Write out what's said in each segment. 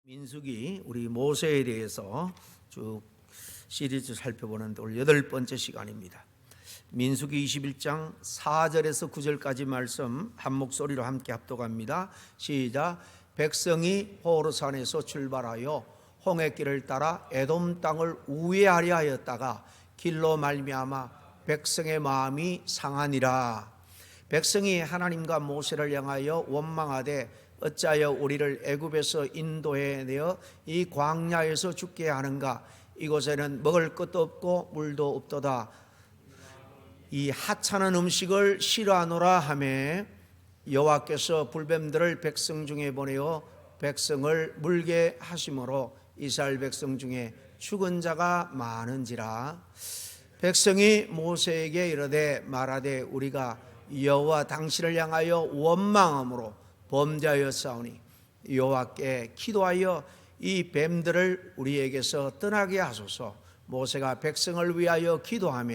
민수기 우리 모세에 대해서 쭉 시리즈 살펴보는데 오늘 8번째 시간입니다. 민수기 21장 4절에서 9절까지 말씀 한 목소리로 함께 합독합니다. 시작. 백성이 호르산에서 출발하여 홍해길을 따라 에돔 땅을 우회하려 하였다가 길로 말미암아 백성의 마음이 상하니라. 백성이 하나님과 모세를 향하여 원망하되 어찌하여 우리를 애굽에서 인도해 내어 이 광야에서 죽게 하는가? 이곳에는 먹을 것도 없고 물도 없도다. 이 하찮은 음식을 싫어하노라 하매 여호와께서 불뱀들을 백성 중에 보내어 백성을 물게 하심으로 이스라엘 백성 중에 죽은 자가 많은지라. 백성이 모세에게 이르되 말하되 우리가 여호와 당신을 향하여 원망함으로 범죄하였사오니 여호와께 기도하여 이 뱀들을 우리에게서 떠나게 하소서. 모세가 백성을 위하여 기도하며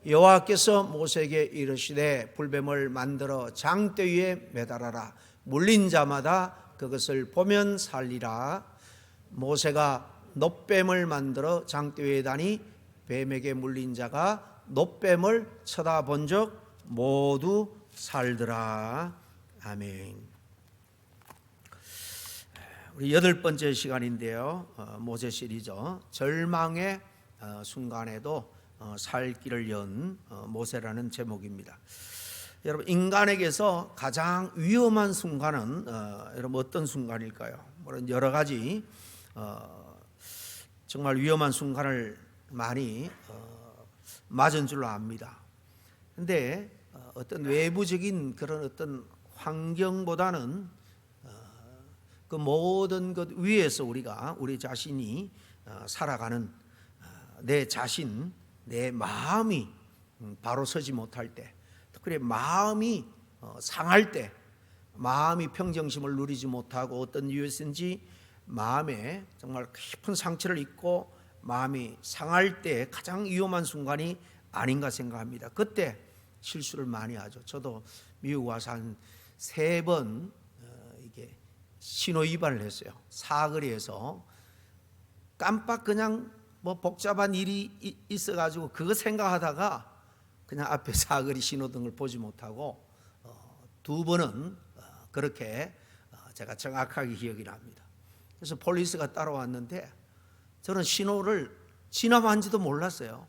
여호와께서 모세에게 이르시되 불뱀을 만들어 장대 위에 매달아라. 물린 자마다 그것을 보면 살리라. 모세가 놋뱀을 만들어 장대 위에 다니 뱀에게 물린 자가 놋뱀을 쳐다본 적 모두 살더라. 아멘. 우리 8번째 시간인데요. 모세 시리즈 절망의 순간에도 살 길을 연 모세라는 제목입니다. 여러분, 인간에게서 가장 위험한 순간은 여러분 어떤 순간일까요? 물론 여러 가지 정말 위험한 순간을 많이 맞은 줄로 압니다. 그런데 어떤 외부적인 그런 어떤 환경보다는 그 모든 것 위에서 우리 자신이 살아가는 내 자신, 내 마음이 바로 서지 못할 때, 특히 마음이 상할 때, 마음이 평정심을 누리지 못하고 어떤 이유에서인지 마음에 정말 깊은 상처를 입고 마음이 상할 때 가장 위험한 순간이 아닌가 생각합니다. 그때 실수를 많이 하죠. 저도 미국 와서 한 3번 이게 신호 위반을 했어요. 사거리에서 깜빡 그냥 뭐 복잡한 일이 있어가지고 그거 생각하다가 그냥 앞에 사거리 신호등을 보지 못하고 2번은 그렇게 제가 정확하게 기억이 납니다. 그래서 폴리스가 따라왔는데 저는 신호를 지나만지도 몰랐어요.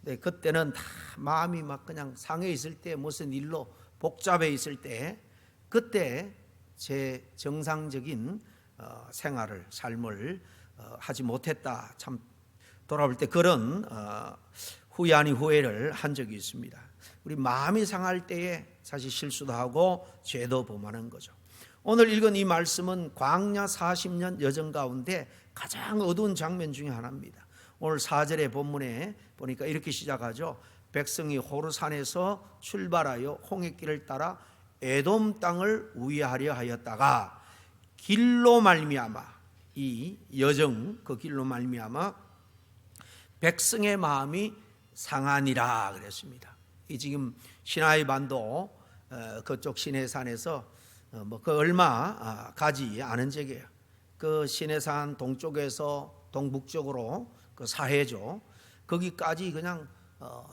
네, 그때는 다 마음이 막 그냥 상해 있을 때, 무슨 일로 복잡해 있을 때, 그때 제 정상적인 생활을, 삶을 하지 못했다. 참 돌아볼 때 그런 후회 아닌 후회를 한 적이 있습니다. 우리 마음이 상할 때에 사실 실수도 하고 죄도 범하는 거죠. 오늘 읽은 이 말씀은 광야 40년 여정 가운데 가장 어두운 장면 중에 하나입니다. 오늘 4절의 본문에 보니까 이렇게 시작하죠. 백성이 호르산에서 출발하여 홍해길을 따라 에돔 땅을 우회하려 하였다가 길로 말미암아, 이 여정 그 길로 말미암아 백성의 마음이 상하니라 그랬습니다. 이 지금 시나이 반도 그쪽 시내산에서 그 얼마 가지 않은 지역이에요. 그 시내산 동쪽에서 동북쪽으로 그 사해죠. 거기까지 그냥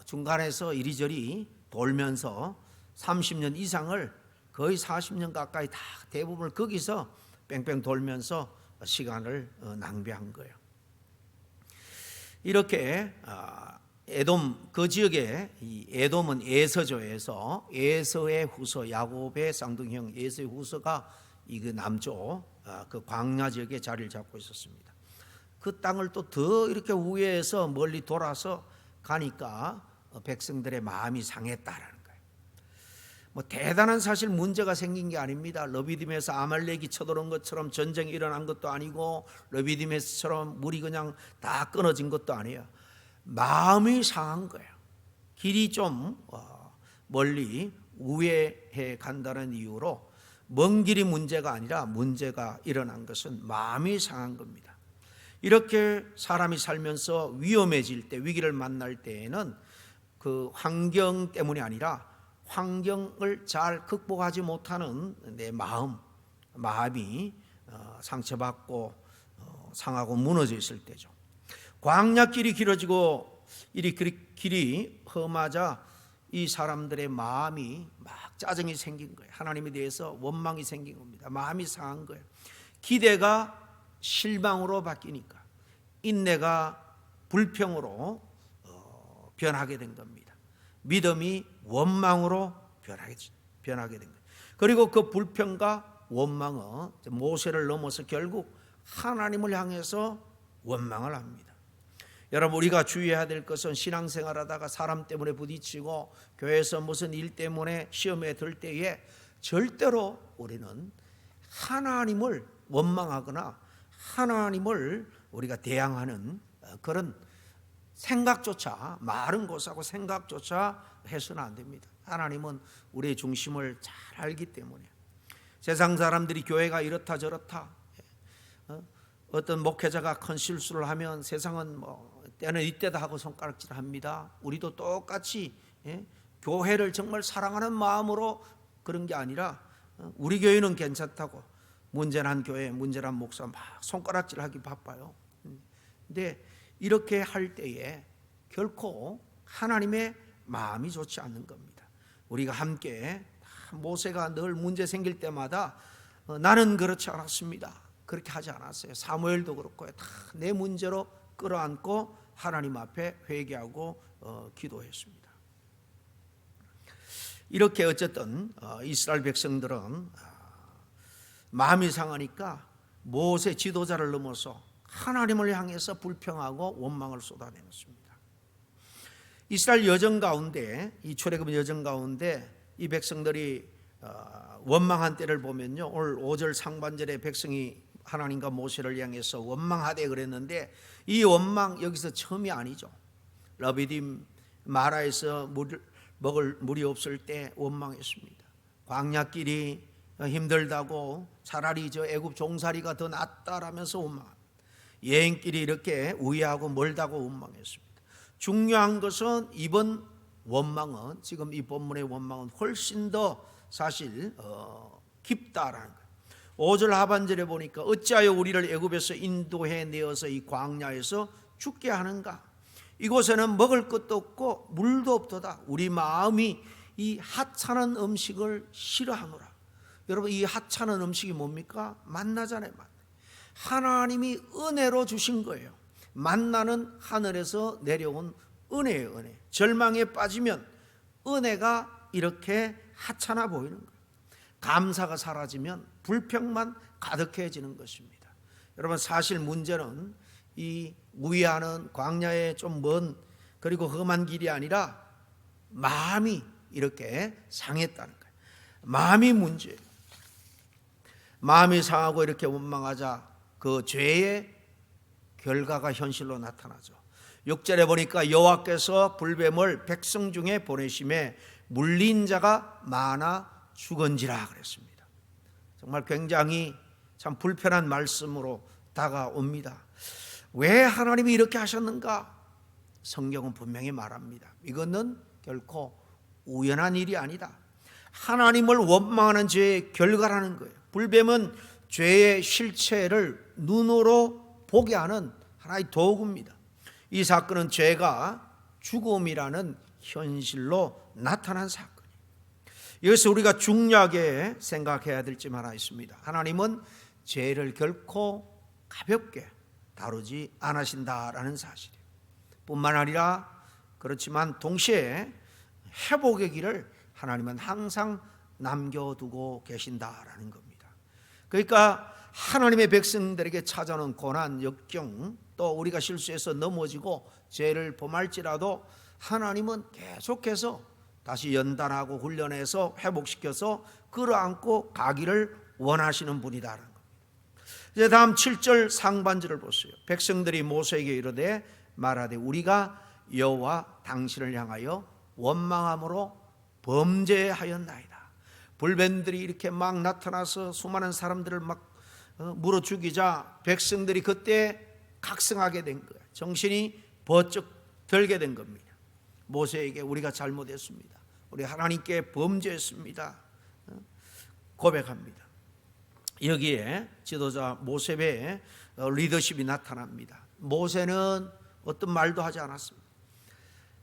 중간에서 이리저리 돌면서 30년 이상을, 거의 40년 가까이 다 대부분을 거기서 뺑뺑 돌면서 시간을 낭비한 거예요. 이렇게 에돔 그 지역에, 이 에돔은 에서죠. 에서의 후서, 야곱의 쌍둥이형 에서의 후서가 이 그 남쪽 그 광야 지역에 자리를 잡고 있었습니다. 그 땅을 또 더 이렇게 우회해서 멀리 돌아서 가니까 백성들의 마음이 상했다라는 거예요. 뭐 대단한 사실 문제가 생긴 게 아닙니다. 르비딤에서 아말렉이 쳐들어온 것처럼 전쟁이 일어난 것도 아니고 르비딤에서처럼 물이 그냥 다 끊어진 것도 아니에요. 마음이 상한 거예요. 길이 좀 멀리 우회해 간다는 이유로 먼 길이 문제가 아니라 문제가 일어난 것은 마음이 상한 겁니다. 이렇게 사람이 살면서 위험해질 때, 위기를 만날 때에는 그 환경 때문이 아니라 환경을 잘 극복하지 못하는 내 마음이 상처받고 상하고 무너져 있을 때죠. 광야 길이 길어지고 이 길이 험하자 이 사람들의 마음이 막 짜증이 생긴 거예요. 하나님에 대해서 원망이 생긴 겁니다. 마음이 상한 거예요. 기대가 실망으로 바뀌니까 인내가 불평으로 변하게 된 겁니다. 믿음이 원망으로 변하게 된 거예요. 그리고 그 불평과 원망은 모세를 넘어서 결국 하나님을 향해서 원망을 합니다. 여러분, 우리가 주의해야 될 것은 신앙생활하다가 사람 때문에 부딪히고 교회에서 무슨 일 때문에 시험에 들 때에 절대로 우리는 하나님을 원망하거나 하나님을 우리가 대항하는 그런 생각조차, 말은 고사하고 생각조차 해서는 안 됩니다. 하나님은 우리의 중심을 잘 알기 때문에. 세상 사람들이 교회가 이렇다 저렇다, 어떤 목회자가 큰 실수를 하면 세상은 때는 이때다 하고 손가락질합니다. 우리도 똑같이 교회를 정말 사랑하는 마음으로 그런 게 아니라 우리 교회는 괜찮다고 문제난 교회, 문제난 목사 막 손가락질하기 바빠요. 근데 이렇게 할 때에 결코 하나님의 마음이 좋지 않는 겁니다. 우리가 함께 모세가 늘 문제 생길 때마다 나는 그렇지 않았습니다, 그렇게 하지 않았어요. 사무엘도 그렇고요. 다 내 문제로 끌어안고 하나님 앞에 회개하고 기도했습니다. 이렇게 어쨌든 이스라엘 백성들은 마음이 상하니까 모세 지도자를 넘어서 하나님을 향해서 불평하고 원망을 쏟아내었습니다. 이스라엘 여정 가운데, 이 출애굽 여정 가운데 이 백성들이 원망한 때를 보면요, 오늘 5절 상반절에 백성이 하나님과 모세를 향해서 원망하되 그랬는데 이 원망 여기서 처음이 아니죠. 러비딤 마라에서 먹을 물이 없을 때 원망했습니다. 광야길이 힘들다고 차라리 저 애굽 종살이가 더 낫다라면서 원망합니다. 여행길이 이렇게 우회하고 멀다고 원망했습니다. 중요한 것은 이번 원망은, 지금 이 본문의 원망은 훨씬 더 사실 깊다라는 거예요. 5절 하반절에 보니까 어찌하여 우리를 애굽에서 인도해 내어서 이 광야에서 죽게 하는가? 이곳에는 먹을 것도 없고 물도 없도다. 우리 마음이 이 하찮은 음식을 싫어하노라. 여러분, 이 하찮은 음식이 뭡니까? 만나잖아요. 하나님이 은혜로 주신 거예요. 만나는 하늘에서 내려온 은혜예요. 은혜. 절망에 빠지면 은혜가 이렇게 하찮아 보이는 거예요. 감사가 사라지면 불평만 가득해지는 것입니다. 여러분, 사실 문제는 이 우회하는 광야에 좀 먼 그리고 험한 길이 아니라 마음이 이렇게 상했다는 거예요. 마음이 문제예요. 마음이 상하고 이렇게 원망하자 그 죄의 결과가 현실로 나타나죠. 6절에 보니까 여호와께서 불뱀을 백성 중에 보내심에 물린 자가 많아 죽은지라 그랬습니다. 정말 굉장히 참 불편한 말씀으로 다가옵니다. 왜 하나님이 이렇게 하셨는가? 성경은 분명히 말합니다. 이거는 결코 우연한 일이 아니다. 하나님을 원망하는 죄의 결과라는 거예요. 불뱀은 죄의 실체를 눈으로 보게 하는 하나의 도구입니다. 이 사건은 죄가 죽음이라는 현실로 나타난 사건이에요. 이것을 우리가 중요하게 생각해야 될 점 하나 있습니다. 하나님은 죄를 결코 가볍게 다루지 않으신다라는 사실이에요. 뿐만 아니라 그렇지만 동시에 회복의 길을 하나님은 항상 남겨두고 계신다라는 겁니다. 그러니까 하나님의 백성들에게 찾아오는 고난, 역경, 또 우리가 실수해서 넘어지고 죄를 범할지라도 하나님은 계속해서 다시 연단하고 훈련해서 회복시켜서 끌어안고 가기를 원하시는 분이다라는 겁니다. 이제 다음 7절 상반절을 보세요. 백성들이 모세에게 이르되 말하되 우리가 여호와 당신을 향하여 원망함으로 범죄하였나이다. 불뱀들이 이렇게 막 나타나서 수많은 사람들을 막 물어 죽이자 백성들이 그때 각성하게 된 거예요. 정신이 번쩍 들게 된 겁니다. 모세에게 우리가 잘못했습니다, 우리 하나님께 범죄했습니다, 고백합니다. 여기에 지도자 모세의 리더십이 나타납니다. 모세는 어떤 말도 하지 않았습니다.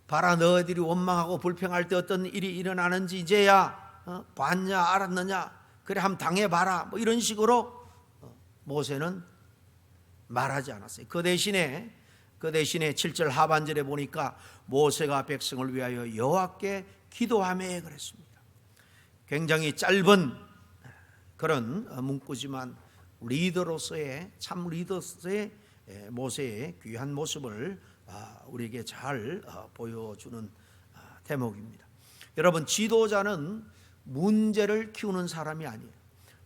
봐라, 너희들이 원망하고 불평할 때 어떤 일이 일어나는지 이제야 봤냐 알았느냐, 그래 한번 당해봐라, 뭐 이런 식으로 모세는 말하지 않았어요. 그 대신에 7절 하반절에 보니까 모세가 백성을 위하여 여호와께 기도하며 그랬습니다. 굉장히 짧은 그런 문구지만 참 리더로서의 모세의 귀한 모습을 우리에게 잘 보여주는 대목입니다. 여러분, 지도자는 문제를 키우는 사람이 아니에요.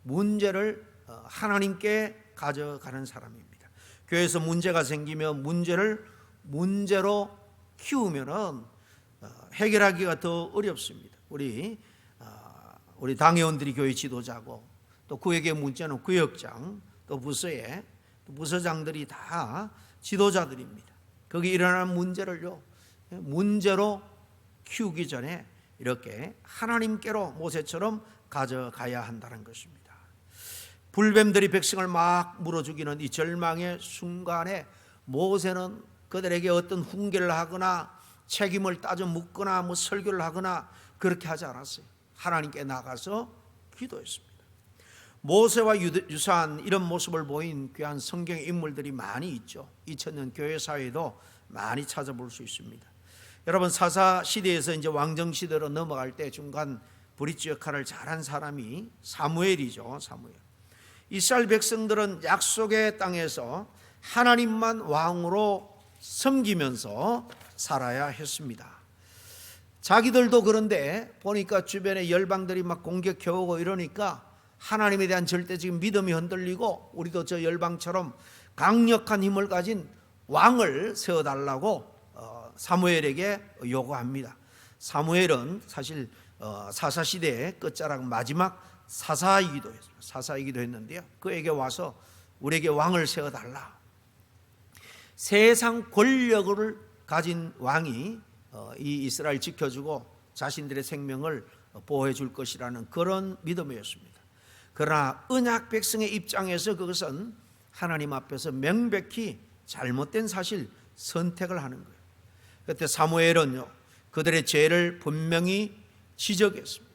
문제를 하나님께 가져가는 사람입니다. 교회에서 문제가 생기면 문제로 키우면은 해결하기가 더 어렵습니다. 우리 당회원들이 교회 지도자고, 또 그에게 문제는 구역장, 또 부서장들이 다 지도자들입니다. 거기 일어나는 문제로 키우기 전에 이렇게 하나님께로 모세처럼 가져가야 한다는 것입니다. 불뱀들이 백성을 막 물어 죽이는 이 절망의 순간에 모세는 그들에게 어떤 훈계를 하거나 책임을 따져 묻거나 뭐 설교를 하거나 그렇게 하지 않았어요. 하나님께 나가서 기도했습니다. 모세와 유사한 이런 모습을 보인 귀한 성경의 인물들이 많이 있죠. 2000년 교회 사회에도 많이 찾아볼 수 있습니다. 여러분, 사사 시대에서 이제 왕정 시대로 넘어갈 때 중간 브릿지 역할을 잘한 사람이 사무엘이죠. 사무엘. 이스라엘 백성들은 약속의 땅에서 하나님만 왕으로 섬기면서 살아야 했습니다. 자기들도 그런데 보니까 주변에 열방들이 막 공격해오고 이러니까 하나님에 대한 절대적인 믿음이 흔들리고, 우리도 저 열방처럼 강력한 힘을 가진 왕을 세워달라고 사무엘에게 요구합니다. 사무엘은 사실 사사시대의 끝자락 마지막 사사이기도 했는데요, 그에게 와서 우리에게 왕을 세워달라. 세상 권력을 가진 왕이 이 이스라엘 지켜주고 자신들의 생명을 보호해 줄 것이라는 그런 믿음이었습니다. 그러나 언약 백성의 입장에서 그것은 하나님 앞에서 명백히 잘못된 사실 선택을 하는 거예요. 그때 사무엘은요, 그들의 죄를 분명히 지적했습니다.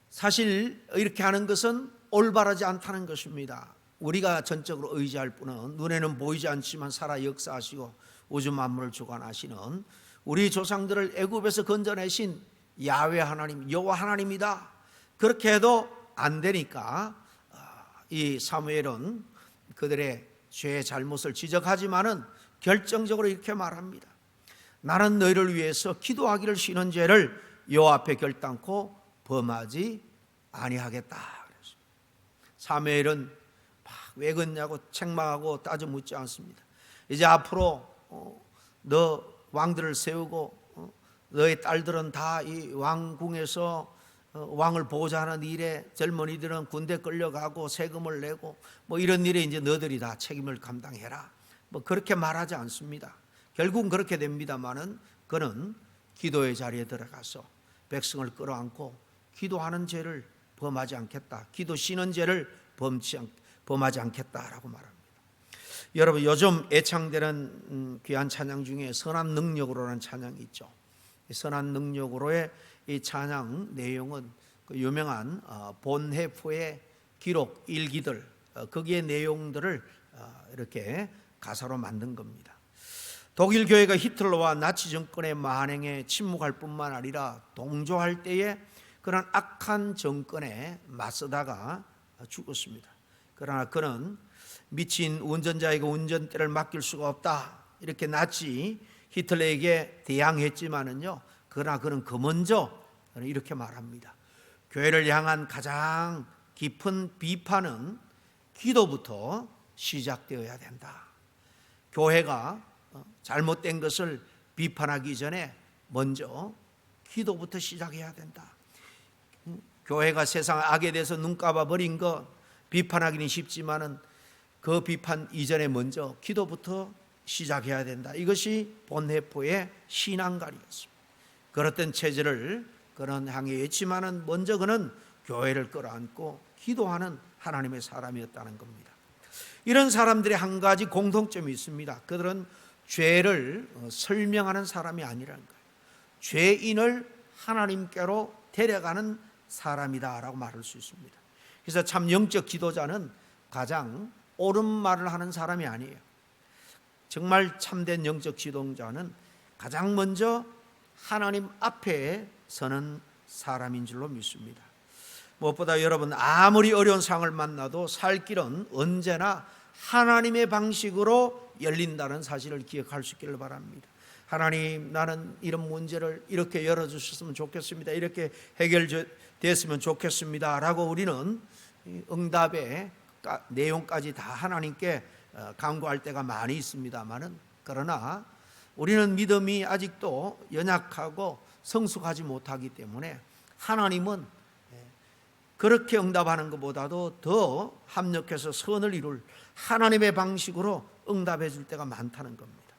사실 이렇게 하는 것은 올바르지 않다는 것입니다. 우리가 전적으로 의지할 분은 눈에는 보이지 않지만 살아 역사하시고 우주 만물을 주관하시는 우리 조상들을 애굽에서 건져내신 야훼 하나님, 여호와 하나님이다. 그렇게 해도 안 되니까 이 사무엘은 그들의 죄의 잘못을 지적하지만은 결정적으로 이렇게 말합니다. 나는 너희를 위해서 기도하기를 쉬는 죄를 여호와 앞에 결단코 범하지 아니하겠다. 사무엘은 왜 그러냐고 책망하고 따져 묻지 않습니다. 이제 앞으로 너 왕들을 세우고 너의 딸들은 다 이 왕궁에서 왕을 보호하는 일에, 젊은이들은 군대 끌려가고 세금을 내고 뭐 이런 일에 이제 너들이 다 책임을 감당해라. 뭐 그렇게 말하지 않습니다. 결국은 그렇게 됩니다만은 그는 기도의 자리에 들어가서 백성을 끌어안고 기도하는 죄를 범하지 않겠다. 기도 쉬는 죄를 범하지 않겠다라고 말합니다. 여러분, 요즘 애창되는 귀한 찬양 중에 선한 능력으로라는 찬양이 있죠. 선한 능력으로의 이 찬양 내용은 그 유명한 본헤프의 기록 일기들, 거기에 내용들을 이렇게 가사로 만든 겁니다. 독일 교회가 히틀러와 나치 정권의 만행에 침묵할 뿐만 아니라 동조할 때에 그런 악한 정권에 맞서다가 죽었습니다. 그러나 그는 미친 운전자에게 운전대를 맡길 수가 없다, 이렇게 나치 히틀러에게 대항했지만은요, 그러나 그는 그 먼저 이렇게 말합니다. 교회를 향한 가장 깊은 비판은 기도부터 시작되어야 된다. 교회가 잘못된 것을 비판하기 전에 먼저 기도부터 시작해야 된다. 교회가 세상 악에 대해서 눈감아 버린 것 비판하기는 쉽지만은 그 비판 이전에 먼저 기도부터 시작해야 된다. 이것이 본헤포의 신앙가리였습니다. 그렇던 체제를 그는 향해 했지만은 먼저 그는 교회를 끌어안고 기도하는 하나님의 사람이었다는 겁니다. 이런 사람들의 한 가지 공통점이 있습니다. 그들은 죄를 설명하는 사람이 아니라는 거예요. 죄인을 하나님께로 데려가는 사람이다라고 말할 수 있습니다. 그래서 참 영적 지도자는 가장 옳은 말을 하는 사람이 아니에요. 정말 참된 영적 지도자는 가장 먼저 하나님 앞에 서는 사람인 줄로 믿습니다. 무엇보다 여러분, 아무리 어려운 상황을 만나도 살 길은 언제나 하나님의 방식으로 열린다는 사실을 기억할 수 있기를 바랍니다. 하나님, 나는 이런 문제를 이렇게 열어주셨으면 좋겠습니다. 이렇게 해결됐으면 좋겠습니다 라고 우리는 응답의 내용까지 다 하나님께 간구할 때가 많이 있습니다만은, 그러나 우리는 믿음이 아직도 연약하고 성숙하지 못하기 때문에 하나님은 그렇게 응답하는 것보다도 더 합력해서 선을 이룰 하나님의 방식으로 응답해 줄 때가 많다는 겁니다.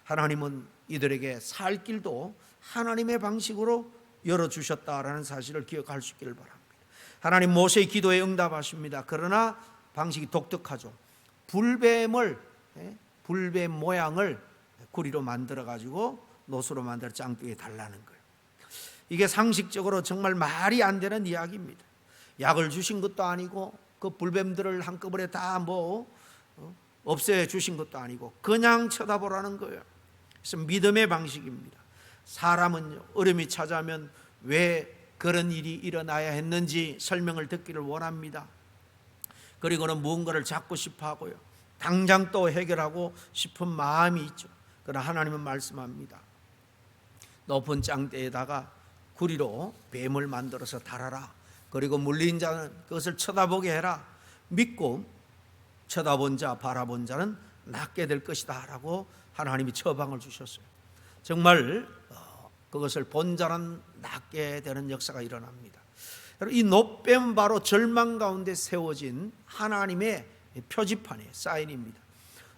하나님은 이들에게 살 길도 하나님의 방식으로 열어주셨다라는 사실을 기억할 수 있기를 바랍니다. 하나님 모세의 기도에 응답하십니다. 그러나 방식이 독특하죠. 불뱀 모양을 구리로 만들어 가지고 노수로 만들어 짱뚱이에 달라는 거예요. 이게 상식적으로 정말 말이 안 되는 이야기입니다. 약을 주신 것도 아니고 그 불뱀들을 한꺼번에 다 없애 주신 것도 아니고 그냥 쳐다보라는 거예요. 그래서 믿음의 방식입니다. 사람은 어려움이 찾아오면 왜 그런 일이 일어나야 했는지 설명을 듣기를 원합니다. 그리고는 무언가를 잡고 싶어 하고요. 당장 또 해결하고 싶은 마음이 있죠. 그러나 하나님은 말씀합니다. 높은 짱대에다가 구리로 뱀을 만들어서 달아라. 그리고 물린 자는 그것을 쳐다보게 해라. 믿고 쳐다본 자, 바라본 자는 낫게 될 것이다 라고 하나님이 처방을 주셨어요. 정말 그것을 본 자는 낫게 되는 역사가 일어납니다. 이 놋뱀은 바로 절망 가운데 세워진 하나님의 표지판이에요. 사인입니다.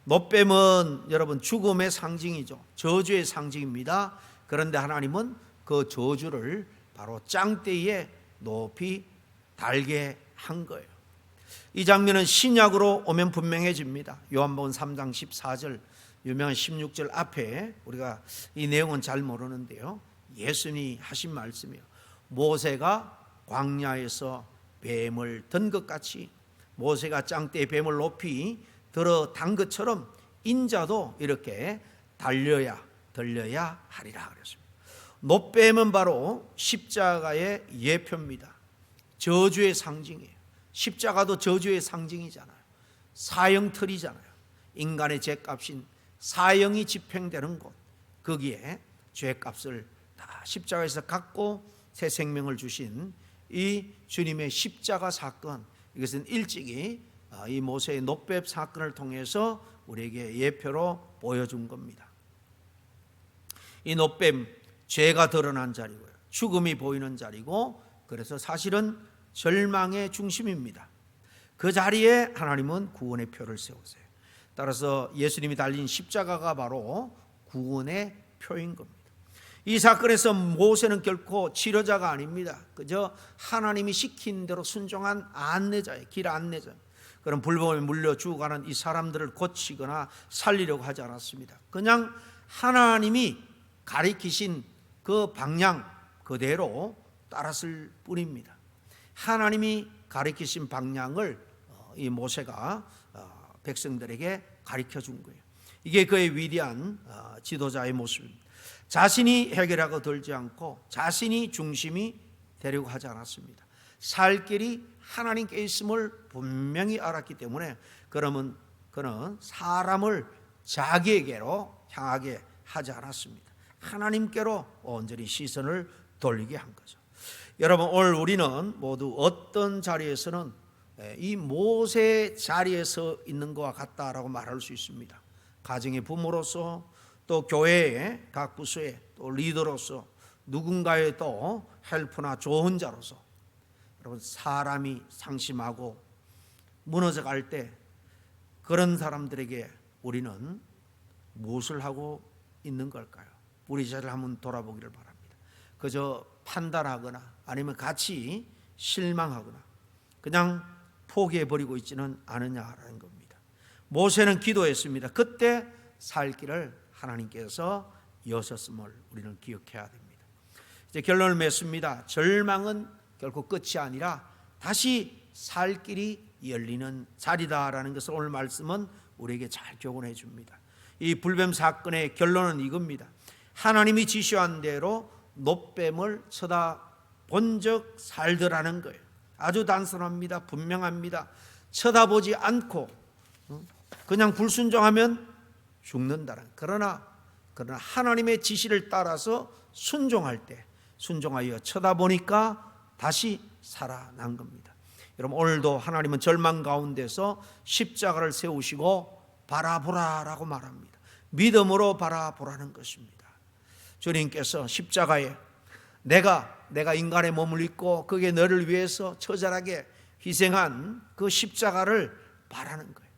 놋뱀은 여러분 죽음의 상징이죠. 저주의 상징입니다. 그런데 하나님은 그 저주를 바로 짱대에 높이 달게 한 거예요. 이 장면은 신약으로 오면 분명해집니다. 요한복음 3장 14절, 유명한 16절 앞에 우리가 이 내용은 잘 모르는데요, 예수님이 하신 말씀이에요. 모세가 광야에서 뱀을 든 것 같이, 모세가 짱대에 뱀을 높이 들어 단 것처럼 인자도 이렇게 들려야 하리라 그랬습니다. 놋뱀은 바로 십자가의 예표입니다. 저주의 상징이에요. 십자가도 저주의 상징이잖아요. 사형틀이잖아요. 인간의 죄값인 사형이 집행되는 곳, 거기에 죄값을 다 십자가에서 갖고 새 생명을 주신 이 주님의 십자가 사건, 이것은 일찍이 이 모세의 놋뱀 사건을 통해서 우리에게 예표로 보여준 겁니다. 이 놋뱀, 죄가 드러난 자리고요, 죽음이 보이는 자리고, 그래서 사실은 절망의 중심입니다. 그 자리에 하나님은 구원의 표를 세우세요. 따라서 예수님이 달린 십자가가 바로 구원의 표인 겁니다. 이 사건에서 모세는 결코 치료자가 아닙니다. 그저 하나님이 시킨 대로 순종한 안내자예요. 길 안내자. 그런 불법에 물려 죽어가는 이 사람들을 고치거나 살리려고 하지 않았습니다. 그냥 하나님이 가리키신 그 방향 그대로 따랐을 뿐입니다. 하나님이 가리키신 방향을 이 모세가 백성들에게 가르쳐 준 거예요. 이게 그의 위대한 지도자의 모습입니다. 자신이 해결하고 들지 않고 자신이 중심이 되려고 하지 않았습니다. 살 길이 하나님께 있음을 분명히 알았기 때문에 그러면 그는 사람을 자기에게로 향하게 하지 않았습니다. 하나님께로 온전히 시선을 돌리게 한 거죠. 여러분, 오늘 우리는 모두 어떤 자리에서는 이 모세 자리에서 있는 것과 같다라고 말할 수 있습니다. 가정의 부모로서, 또 교회의 각 부서의 또 리더로서, 누군가의 또 헬프나 조언자로서, 여러분, 사람이 상심하고 무너져 갈 때 그런 사람들에게 우리는 무엇을 하고 있는 걸까요? 우리 자리를 한번 돌아보기를 바랍니다. 그저 판단하거나 아니면 같이 실망하거나 그냥 포기해버리고 있지는 않느냐라는 겁니다. 모세는 기도했습니다. 그때 살 길을 하나님께서 여셨음을 우리는 기억해야 됩니다. 이제 결론을 맺습니다. 절망은 결코 끝이 아니라 다시 살 길이 열리는 자리다라는 것을 오늘 말씀은 우리에게 잘 교훈해 줍니다. 이 불뱀 사건의 결론은 이겁니다. 하나님이 지시한 대로 놋뱀을 쳐다본 적 살더라는 거예요. 아주 단순합니다. 분명합니다. 쳐다보지 않고 그냥 불순종하면 죽는다는. 그러나 하나님의 지시를 따라서 순종할 때, 순종하여 쳐다보니까 다시 살아난 겁니다. 여러분, 오늘도 하나님은 절망 가운데서 십자가를 세우시고 바라보라라고 말합니다. 믿음으로 바라보라는 것입니다. 주님께서 십자가에 내가 인간의 몸을 입고 그게 너를 위해서 처절하게 희생한 그 십자가를 바라는 거예요.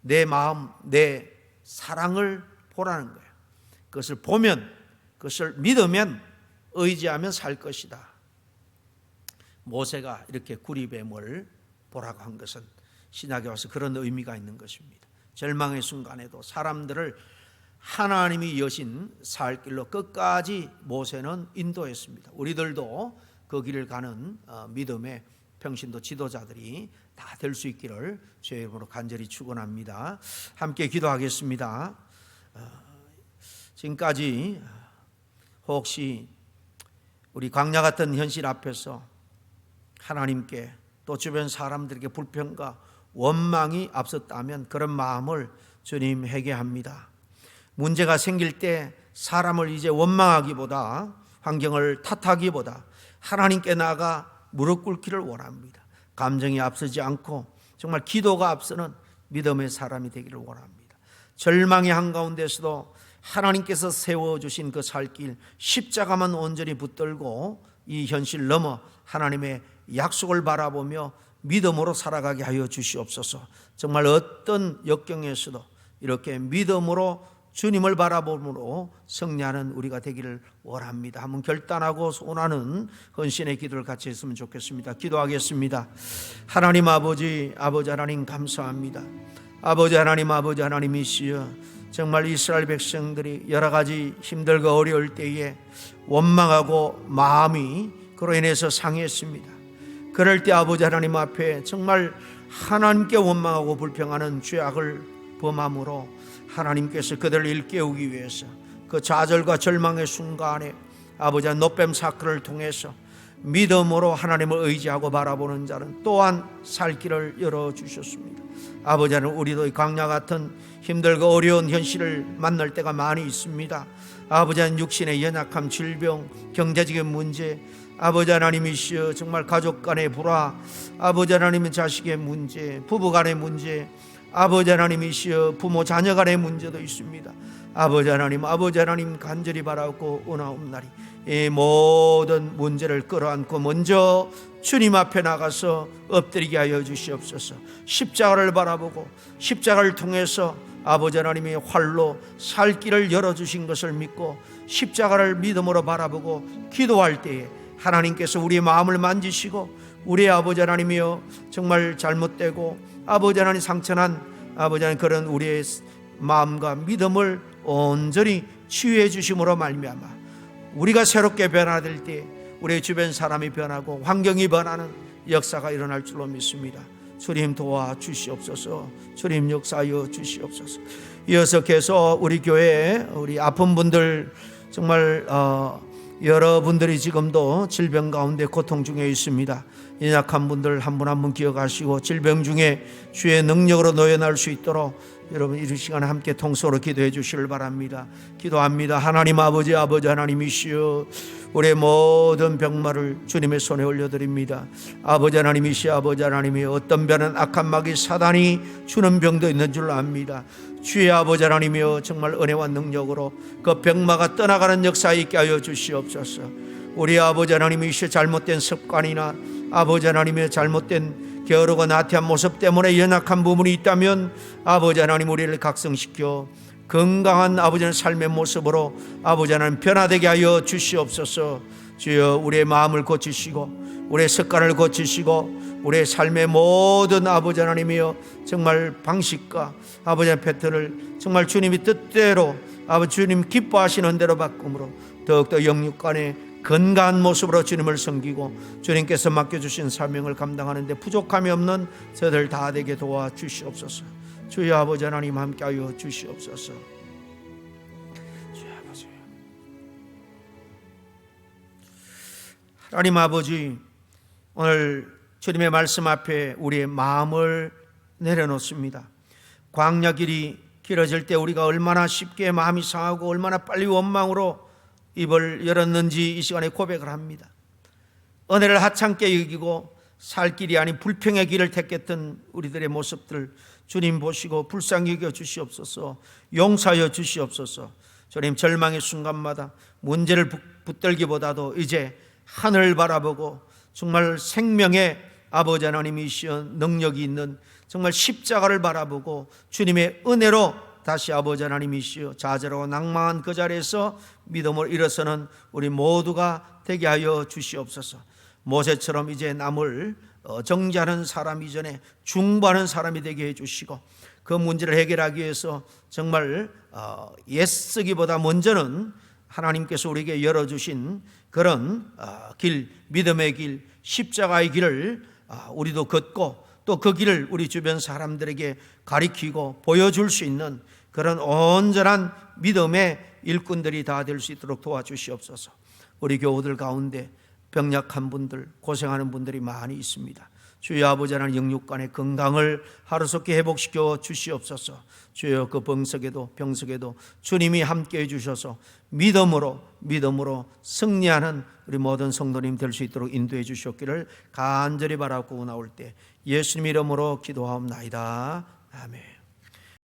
내 마음, 내 사랑을 보라는 거예요. 그것을 보면, 그것을 믿으면, 의지하면 살 것이다. 모세가 이렇게 구리뱀을 보라고 한 것은 신약에 와서 그런 의미가 있는 것입니다. 절망의 순간에도 사람들을 하나님이 여신 살 길로 끝까지 모세는 인도했습니다. 우리들도 그 길을 가는 믿음의 평신도 지도자들이 다 될 수 있기를 주의 이름으로 간절히 축원합니다. 함께 기도하겠습니다. 지금까지 혹시 우리 광야 같은 현실 앞에서 하나님께 또 주변 사람들에게 불평과 원망이 앞섰다면 그런 마음을 주님 회개합니다. 문제가 생길 때 사람을 이제 원망하기보다, 환경을 탓하기보다 하나님께 나아가 무릎 꿇기를 원합니다. 감정이 앞서지 않고 정말 기도가 앞서는 믿음의 사람이 되기를 원합니다. 절망의 한가운데서도 하나님께서 세워주신 그 살길, 십자가만 온전히 붙들고 이 현실 넘어 하나님의 약속을 바라보며 믿음으로 살아가게 하여 주시옵소서. 정말 어떤 역경에서도 이렇게 믿음으로 주님을 바라봄으로 승리하는 우리가 되기를 원합니다. 한번 결단하고 소원하는 헌신의 기도를 같이 했으면 좋겠습니다. 기도하겠습니다. 하나님 아버지 하나님 감사합니다. 아버지 하나님이시여, 정말 이스라엘 백성들이 여러 가지 힘들고 어려울 때에 원망하고 마음이 그로 인해서 상했습니다. 그럴 때 아버지 하나님 앞에 정말 하나님께 원망하고 불평하는 죄악을 범함으로 하나님께서 그들을 일깨우기 위해서 그 좌절과 절망의 순간에 아버지 놋뱀 사건을 통해서 믿음으로 하나님을 의지하고 바라보는 자는 또한 살 길을 열어주셨습니다. 아버지 하나님, 우리도 이 광야 같은 힘들고 어려운 현실을 만날 때가 많이 있습니다. 아버지 하나님, 육신의 연약함, 질병, 경제적인 문제, 아버지 하나님이시여 정말 가족 간의 불화, 아버지 하나님은 자식의 문제, 부부 간의 문제, 아버지 하나님이시여 부모 자녀 간의 문제도 있습니다. 아버지 하나님 간절히 바라고 원하옵나니 이 모든 문제를 끌어안고 먼저 주님 앞에 나가서 엎드리게 하여 주시옵소서. 십자가를 바라보고 십자가를 통해서 아버지 하나님의 활로 살 길을 열어주신 것을 믿고 십자가를 믿음으로 바라보고 기도할 때에 하나님께서 우리의 마음을 만지시고 우리 아버지 하나님이여 정말 잘못되고 아버지 하나님 상처난 아버지 하나님 그런 우리의 마음과 믿음을 온전히 치유해 주심으로 말미암아 우리가 새롭게 변화될 때 우리의 주변 사람이 변하고 환경이 변하는 역사가 일어날 줄로 믿습니다. 주님 도와주시옵소서. 주님 역사하여 주시옵소서. 이어서 계속 우리 교회에 우리 아픈 분들 정말 여러분들이 지금도 질병 가운데 고통 중에 있습니다. 연약한 분들 한 분 한 분 기억하시고 질병 중에 주의 능력으로 노연할 수 있도록 여러분 이 시간에 함께 통성으로 기도해 주시길 바랍니다. 기도합니다. 하나님 아버지 하나님이시여 우리의 모든 병마를 주님의 손에 올려드립니다. 아버지 하나님이시여 아버지 하나님이 어떤 병은 악한 마귀 사단이 주는 병도 있는 줄 압니다. 주의 아버지 하나님이여 정말 은혜와 능력으로 그 병마가 떠나가는 역사 있게 하여 주시옵소서. 우리 아버지 하나님이시여 잘못된 습관이나 아버지 하나님의 잘못된 게으르고 나태한 모습 때문에 연약한 부분이 있다면 아버지 하나님 우리를 각성시켜 건강한 아버지 하나님 삶의 모습으로 아버지 하나님 변화되게 하여 주시옵소서. 주여 우리의 마음을 고치시고 우리의 습관을 고치시고 우리의 삶의 모든 아버지 하나님이여 정말 방식과 아버지 하나님 패턴을 정말 주님이 뜻대로 아버지 주님 기뻐하시는 대로 바꿈으로 더욱더 영육간에 건강한 모습으로 주님을 섬기고 주님께서 맡겨주신 사명을 감당하는 데 부족함이 없는 저들 다 되게 도와주시옵소서. 주여 아버지 하나님 함께하여 주시옵소서. 주여 아버지, 하나님 아버지, 오늘 주님의 말씀 앞에 우리의 마음을 내려놓습니다. 광야 길이 길어질 때 우리가 얼마나 쉽게 마음이 상하고 얼마나 빨리 원망으로 입을 열었는지 이 시간에 고백을 합니다. 은혜를 하찮게 여기고 살 길이 아닌 불평의 길을 택했던 우리들의 모습들 주님 보시고 불쌍히 여겨 주시옵소서. 용서하여 주시옵소서. 주님, 절망의 순간마다 문제를 붙들기보다도 이제 하늘을 바라보고 정말 생명의 아버지 하나님이시여 능력이 있는 정말 십자가를 바라보고 주님의 은혜로 다시 아버지 하나님이시여 좌절하고 낭망한 그 자리에서 믿음으로 일어서는 우리 모두가 되게 하여 주시옵소서. 모세처럼 이제 남을 정죄하는 사람 이전에 중보하는 사람이 되게 해주시고 그 문제를 해결하기 위해서 정말 애쓰기보다 먼저는 하나님께서 우리에게 열어주신 그런 길, 믿음의 길, 십자가의 길을 우리도 걷고 또 그 길을 우리 주변 사람들에게 가리키고 보여줄 수 있는 그런 온전한 믿음의 일꾼들이 다 될 수 있도록 도와주시옵소서. 우리 교우들 가운데 병약한 분들, 고생하는 분들이 많이 있습니다. 주여 아버지 하나님 영육간의 건강을 하루속히 회복시켜 주시옵소서. 주여 그 병석에도 주님이 함께해 주셔서 믿음으로 승리하는 우리 모든 성도님 될 수 있도록 인도해 주셨기를 간절히 바라고 나올 때 예수님 이름으로 기도하옵나이다. 아멘.